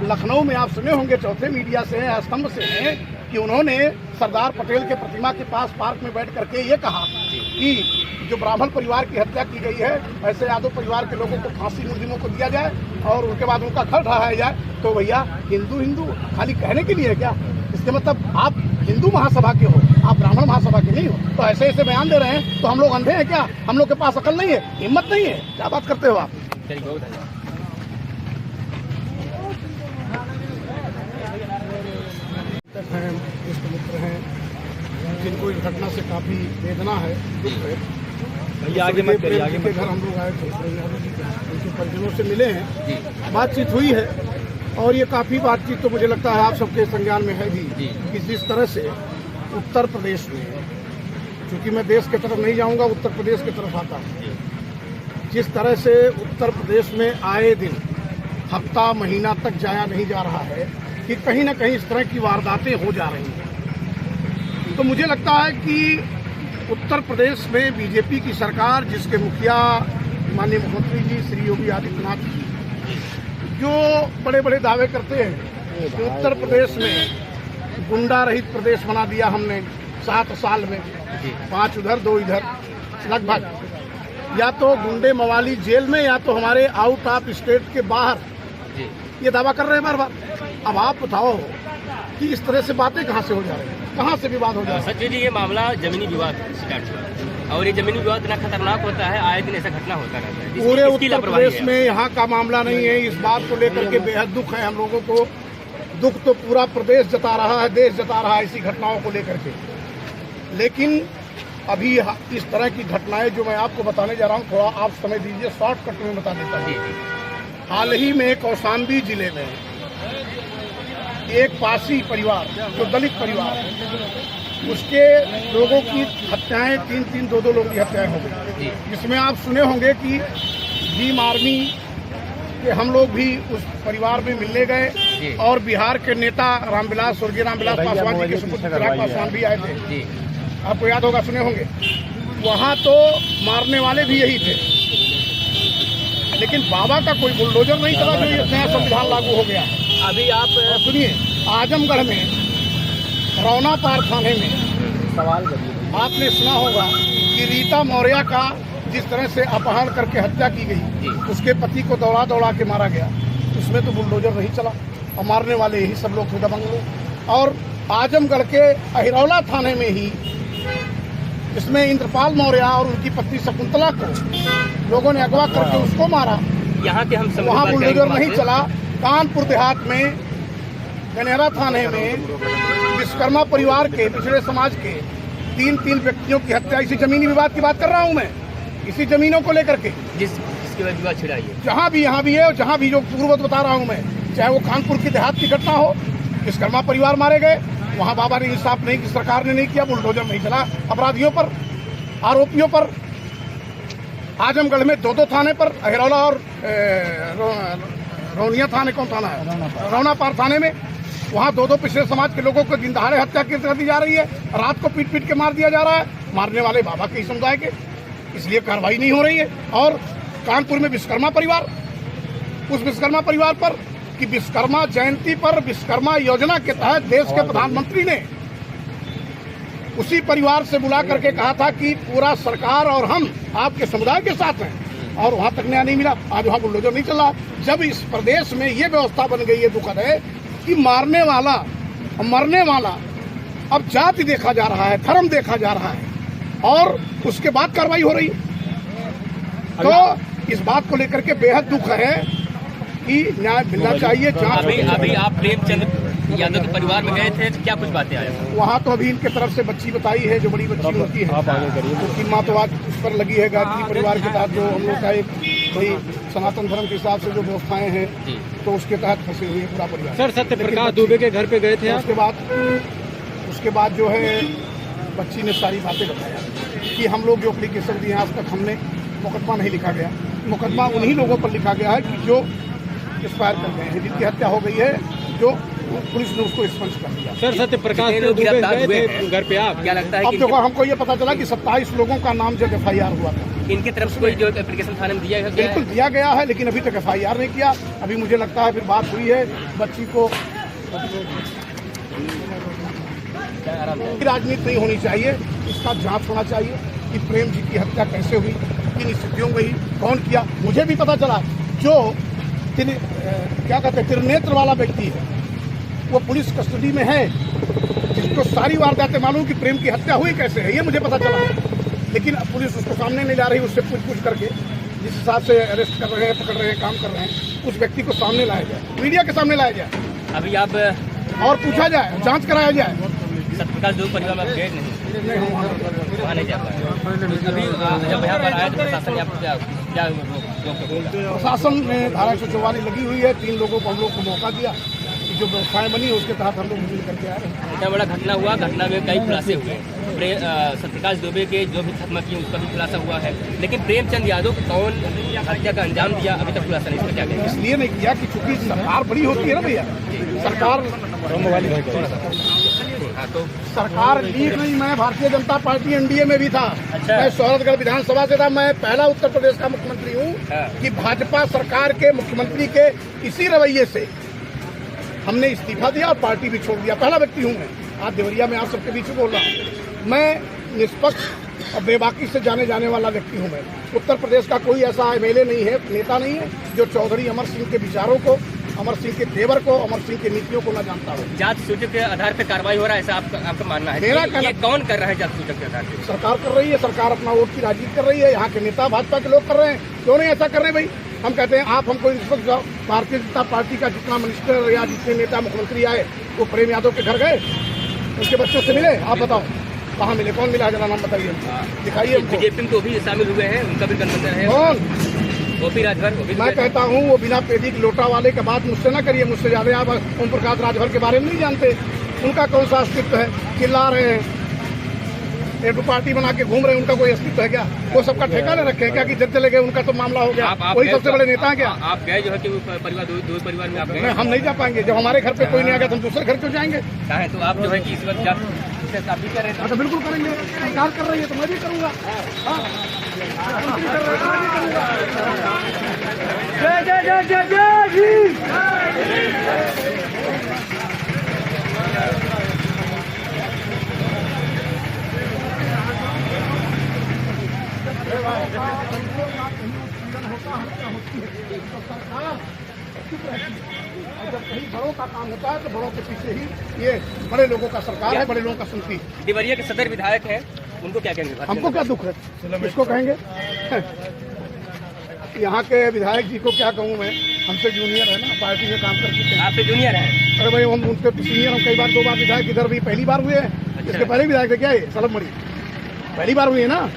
लखनऊ में आप सुने होंगे, चौथे मीडिया से हैं, स्तंभ से हैं, कि उन्होंने सरदार पटेल के प्रतिमा के पास पार्क में बैठ करके ये कहा कि जो ब्राह्मण परिवार की हत्या की गई है, ऐसे यादव परिवार के लोगों को फांसी मुलजिमों को दिया जाए और उनके बाद उनका घर ढहाया जाए। तो भैया हिंदू हिंदू खाली कहने के लिए है क्या? इसके मतलब आप हिंदू महासभा के हो, आप ब्राह्मण महासभा के नहीं हो, तो ऐसे ऐसे बयान दे रहे हैं तो हम लोग अंधे हैं क्या? हम लोग के पास अकल नहीं है, हिम्मत नहीं है? क्या बात करते हो आप? हैं इष्ट मित्र हैं जिनको इस घटना से काफ़ी वेदना है, दुख है। आगे मत करिए, आगे मत। घर हम लोग आए थे, उनके परिजनों से मिले हैं, बातचीत हुई है और ये काफ़ी बातचीत तो मुझे लगता है आप सबके संज्ञान में है भी कि जिस तरह से उत्तर प्रदेश में, क्योंकि मैं देश की तरफ नहीं जाऊंगा, उत्तर प्रदेश की तरफ आता हूँ, जिस तरह से उत्तर प्रदेश में आए दिन हफ्ता महीना तक जाया नहीं जा रहा है कि कहीं ना कहीं इस तरह की वारदातें हो जा रही हैं। तो मुझे लगता है कि उत्तर प्रदेश में बीजेपी की सरकार, जिसके मुखिया माननीय मुख्यमंत्री जी श्री योगी आदित्यनाथ जी जो बड़े बड़े दावे करते हैं कि उत्तर प्रदेश में गुंडा रहित प्रदेश बना दिया हमने 7 साल में, 5 उधर 2 इधर, लगभग या तो गुंडे मवाली जेल में या तो हमारे आउट ऑफ स्टेट के बाहर, ये दावा कर रहे हैं बार बार। अब आप बताओ कि इस तरह से बातें कहाँ से हो जा रही हैं, कहाँ से विवाद हो जा रहा है? सचिव जी, ये मामला जमीनी विवाद स्टार्ट हुआ और ये जमीनी विवाद इतना खतरनाक होता है, आए दिन ऐसा घटना होता रहता है। पूरे उत्तर प्रदेश में यहाँ का मामला नहीं है। इस बात को लेकर के बेहद दुख है हम लोगों को। दुख तो पूरा प्रदेश जता रहा है, देश जता रहा है इसी घटनाओं को लेकर के। लेकिन अभी इस तरह की घटनाएं जो मैं आपको बताने जा रहा हूँ, थोड़ा आप समय दीजिए, शॉर्टकट में बता देता हूँ। हाल ही में कौशाम्बी जिले में एक पासी परिवार जो दलित परिवार है, उसके लोगों की हत्याएं 3-3, 2-2 लोगों की हत्याएं हो गई, जिसमें आप सुने होंगे कि भीम आर्मी के हम लोग भी उस परिवार में मिलने गए और बिहार के नेता रामविलास, स्वर्गीय रामविलास पासवान जी के सुपुत्र चिराग पासवान भी आए थे, आपको याद होगा, सुने होंगे। वहाँ तो मारने वाले भी यही थे, लेकिन बाबा का कोई बुलडोजर नहीं चला जो ये नया संविधान लागू हो गया। अभी आप सुनिए, आजमगढ़ में रौना पार थाने में सवाल करिए, आपने सुना होगा कि रीता मौर्य का जिस तरह से अपहरण करके हत्या की गई, उसके पति को दौड़ा दौड़ा के मारा गया, उसमें तो बुलडोजर नहीं चला और मारने वाले यही सब लोग थे, दबंग लोग। और आजमगढ़ के अहिरौला थाने में ही इसमें इंद्रपाल मौर्य और उनकी पत्नी शकुंतला को लोगों ने अगवा करके उसको मारा। यहाँ के हम वहाँ बुलडोजर नहीं चला। कानपुर देहात में गनेरा थाने में विश्वकर्मा परिवार के, पिछड़े समाज के 3 व्यक्तियों की हत्या, इसी जमीनी विवाद की बात कर रहा हूँ मैं, इसी जमीनों को लेकर के जिसके बाद विवाद छिड़ा है, जहाँ भी यहाँ भी है और जहाँ भी जो पूर्ववत बता रहा हूँ मैं, चाहे वो कानपुर की देहात की घटना हो, विश्वकर्मा परिवार मारे गए, वहाँ बाबा ने इंसाफ नहीं की, सरकार ने नहीं किया, बुलडोजर नहीं चला अपराधियों पर, आरोपियों पर। आजमगढ़ में 2-2 थाने पर, अहिरौला और रौनिया थाने, कौन थाना है, रौना पार थाने में, वहाँ 2-2 पिछड़े समाज के लोगों को दिन दहाड़े हत्या कर दी जा रही है, रात को पीट पीट के मार दिया जा रहा है, मारने वाले बाबा के ही समुदाय के, इसलिए कार्रवाई नहीं हो रही है। और कानपुर में विश्वकर्मा परिवार, उस विश्वकर्मा परिवार पर कि विश्वकर्मा जयंती पर विश्वकर्मा योजना के तहत देश के प्रधानमंत्री ने उसी परिवार से बुला करके कहा था कि पूरा सरकार और हम आपके समुदाय के साथ हैं, और वहाँ तक न्याय नहीं मिला। आज वहाँ बुलडोजर नहीं चल रहा। जब इस प्रदेश में ये व्यवस्था बन गई है, दुखद है कि मारने वाला और मरने वाला अब जाति देखा जा रहा है, धर्म देखा जा रहा है, और उसके बाद कार्रवाई हो रही है। तो इस बात को लेकर के बेहद दुख है कि न्याय मिलना चाहिए। अभी आप प्रेमचंद यादव के परिवार में गए थे, क्या कुछ बातें आई? वहाँ तो अभी इनके तरफ से बच्ची बताई है, जो बड़ी बच्ची होती है, उसकी माँ तो आज उस पर लगी है। गायत्री परिवार के तहत जो हम लोग का एक भाई सनातन धर्म के हिसाब से जो व्यवस्थाएं हैं, तो उसके तहत फंसे हुए पूरा परिवार। सर, सत्यप्रकाश दुबे के घर पे गए थे, उसके बाद जो है बच्ची ने सारी बातें बताया कि हम लोग जो एप्लीकेशन दिए आज तक हमने मुकदमा नहीं लिखा गया। मुकदमा उन्हीं लोगों पर लिखा गया है कि जो एक्सपायर कर गए हैं, जिनकी हत्या हो गई है, जो पुलिस ने उसको स्पष्ट कर दिया। सर, सत्यप्रकाश दुबे गए थे घर पे, आप क्या लगता है? अब देखो, हमको ये पता चला कि 27 लोगों का नाम जब FIR हुआ था, इनके तरफ से कोई जो एप्लीकेशन थाने में दिया गया है? बिल्कुल दिया गया है, लेकिन अभी तक FIR नहीं किया। अभी मुझे लगता है फिर बात हुई है बच्ची को। राजनीति नहीं होनी चाहिए, इसका जांच होना चाहिए कि प्रेम जी की हत्या कैसे हुई, किन स्थितियों में हुई, कौन किया। मुझे भी पता चला जो क्या कहते हैं त्रिनेत्र वाला व्यक्ति है वो पुलिस कस्टडी में है, जिसको सारी वारदातें मालूम कि प्रेम की हत्या हुई कैसे है, ये मुझे पता चला। लेकिन अब पुलिस उसको सामने नहीं ला रही, उससे पूछ करके जिस हिसाब से अरेस्ट कर रहे हैं, पकड़ रहे हैं, काम कर रहे हैं, उस व्यक्ति को सामने लाया जाए, मीडिया के सामने लाया जाए। अभी आप और पूछा जाए, जांच कराया जाए। सत्यप्रकाश दुबे परिवार में आप गए नहीं, वहाँ नहीं जा पाए। अभी जब यहाँ पर आया तो प्रशासन ने आपको क्या प्रशासन में धारा 144 लगी हुई है। 3 लोगों को हम लोग को मौका दिया कि जो व्यवस्थाएं बनी है उसके तहत हम लोग मिल करके आए हैं। इतना बड़ा घटना हुआ, घटना में कई खुलासे हुए। सत्यप्रकाश दुबे के जो भी हत्या की उसका भी खुलासा हुआ है, लेकिन प्रेमचंद यादव को कौन हत्या का अंजाम दिया अभी तक खुलासा नहीं। इसका क्या कहेंगे? इसलिए नहीं किया कि चूंकि सरकार बड़ी होती है ना भैया, सरकार लीग नहीं, मैं भारतीय जनता पार्टी NDA में भी था। अच्छा। मैं सोहरतगढ़ विधानसभा से था। मैं पहला उत्तर प्रदेश का मुख्यमंत्री हूँ कि भाजपा सरकार के मुख्यमंत्री के इसी रवैये से हमने इस्तीफा दिया और पार्टी भी छोड़ दिया। पहला व्यक्ति हूँ मैं। आज देवरिया में आप सबके बीच बोल रहा हूँ। मैं निष्पक्ष और बेबाकी से जाने वाला व्यक्ति हूँ। मैं उत्तर प्रदेश का कोई ऐसा MLA नहीं है, नेता नहीं है जो चौधरी अमर सिंह के विचारों को, अमर सिंह के तेवर को, अमर सिंह की नीतियों को न जानता हो। जात सूचक के आधार पर कार्रवाई हो रहा है, ऐसा आपका मानना है? ये कौन कर रहा है जात सूचक के आधार पर? सरकार कर रही है। सरकार अपना वोट की राजनीति कर रही है। यहाँ के नेता भाजपा के लोग कर रहे हैं। क्यों नहीं ऐसा कर रहे भाई? हम कहते हैं आप हमको भारतीय जनता पार्टी का जितना मिनिस्टर या जितने नेता मुख्यमंत्री आए वो प्रेम यादव के घर गए, उनके बच्चों से मिले? आप बताओ कहाँ मिले, कौन मिला? जरा नाम बताइए, दिखाइए। बीजेपी में तो भी शामिल हुए हैं, उनका भी गठबंधन है। कौन? ओपी राजभर। मैं कहता हूँ वो बिना पेदी की लोटा वाले का बात मुझसे ना करिए। मुझसे ज्यादा आप ओम प्रकाश राजभर के बारे में नहीं जानते। उनका कौन सा अस्तित्व है? चिल्ला रहे हैं, एक पार्टी बना के घूम रहे हैं, उनका कोई अस्तित्व है क्या? वो सबका ठेका ले रखे हैं क्या कि जब चले गए उनका तो मामला हो गया? वही सबसे बड़े नेता है क्या? आप गए जो है कि परिवार दो परिवार में आप गए? हम नहीं जा पाएंगे। जब हमारे घर पे कोई नहीं आ गया तो हम दूसरे घर क्यों जाएंगे? चाहे तो आप जो है कि इस वक्त आप भी कर रहे हैं? तो बिल्कुल करेंगे। सरकार कर रही है तो मैं भी करूँगा। जय जय जय जय जय जी। जब कहीं बड़ों का काम होता है तो बड़ों के पीछे ही ये बड़े लोगों का सरकार है, बड़े लोगों का सुनती है। देवरिया के सदर विधायक हैं, उनको क्या कहेंगे? हमको क्या दुख है, किसको कहेंगे? यहाँ के विधायक जी को क्या कहूँ मैं, हमसे जूनियर है ना, पार्टी में काम कर चुके हैं। आपसे जूनियर है? अरे भाई हम उनके सीनियर, हम कई बार 2 बार विधायक इधर भी पहली बार हुए हैं। अच्छा। इसके पहले विधायक थे क्या? ये सलम मड़ी पहली बार हुई है ना।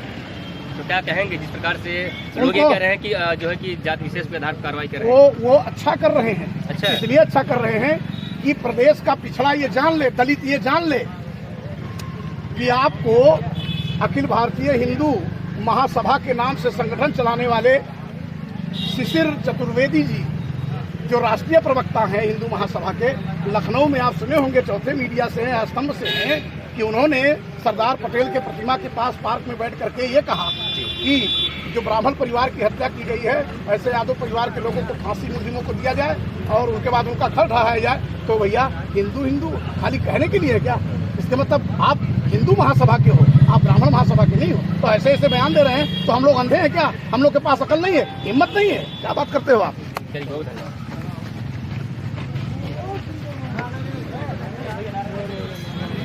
तो क्या कहेंगे जिस प्रकार से लोग ये कह रहे हैं कि जो है कि जात विशेष पे आधार पर कार्रवाई कर रहे हैं? वो अच्छा कर रहे हैं। अच्छा। इसलिए अच्छा कर रहे हैं कि प्रदेश का पिछड़ा ये जान ले, दलित ये जान ले कि आपको अखिल भारतीय हिंदू महासभा के नाम से संगठन चलाने वाले शिशिर चतुर्वेदी जी, जो राष्ट्रीय प्रवक्ता हैं हिंदू महासभा के, लखनऊ में आप सुने होंगे, चौथे मीडिया से हैं, स्तंभ से हैं, कि उन्होंने सरदार पटेल के प्रतिमा के पास पार्क में बैठ करके ये कहा कि जो ब्राह्मण परिवार की हत्या की गई है, ऐसे यादव परिवार के लोगों को फांसी मुजरिमों को दिया जाए और उनके बाद उनका घर ढहाया जाए। तो भैया हिंदू हिंदू खाली कहने के लिए है क्या? इसके मतलब आप हिंदू महासभा के हो, आप ब्राह्मण महासभा के नहीं हो। तो ऐसे ऐसे बयान दे रहे हैं तो हम लोग अंधे हैं क्या? हम लोग के पास अकल नहीं है, हिम्मत नहीं है? क्या बात करते हो आप?